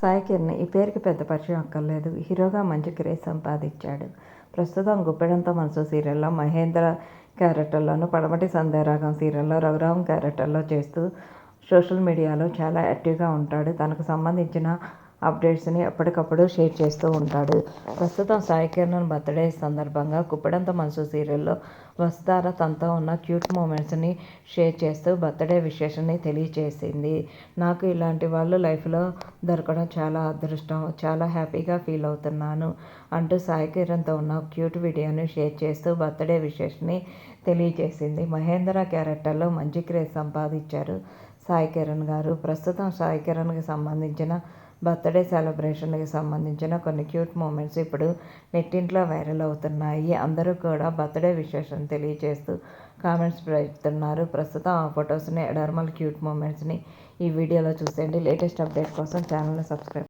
సాయి కిరణ్ ఈ పేరుకి పెద్ద పరిచయం అక్కర్లేదు. హీరోగా మంచి క్రేజ్ సంపాదించాడు. ప్రస్తుతం గుప్పెడంత మనసు సీరియల్లో మహేంద్ర క్యారెక్టర్లోను, పడమటి సంధ్యారాగం సీరియల్లో రఘురామ్ క్యారెక్టర్లో చేస్తూ సోషల్ మీడియాలో చాలా యాక్టివ్గా ఉంటాడు. తనకు సంబంధించిన అప్డేట్స్ని ఎప్పటికప్పుడు షేర్ చేస్తూ ఉంటాడు. ప్రస్తుతం సాయి కిరణ్ బర్త్డే సందర్భంగా గుప్పెడంత మనసు సీరియల్లో వసుధార తనతో ఉన్న క్యూట్ మూమెంట్స్ని షేర్ చేస్తూ బర్త్డే విషెస్ని తెలియజేసింది. నాకు ఇలాంటి వాళ్ళు లైఫ్లో దొరకడం చాలా అదృష్టం, చాలా హ్యాపీగా ఫీల్ అవుతున్నాను అంటూ సాయి కిరణ్తో ఉన్న క్యూట్ వీడియోని షేర్ చేస్తూ బర్త్డే విషెస్ని తెలియజేసింది. మహేంద్ర క్యారెక్టర్లో మంచి క్రేజ్ సంపాదించారు సాయి కిరణ్ గారు. ప్రస్తుతం సాయి కిరణ్కి సంబంధించిన బర్త్డే సెలబ్రేషన్కి సంబంధించిన కొన్ని క్యూట్ మూమెంట్స్ ఇప్పుడు నెట్టింట్లో వైరల్ అవుతున్నాయి. అందరూ కూడా బర్త్డే విషెస్ని తెలియజేస్తూ కామెంట్స్ పెడుతున్నారు. ప్రస్తుతం ఆ ఫొటోస్ని, అడార్మల్ క్యూట్ మూమెంట్స్ని ఈ వీడియోలో చూసేయండి. లేటెస్ట్ అప్డేట్ కోసం ఛానల్ని సబ్స్క్రైబ్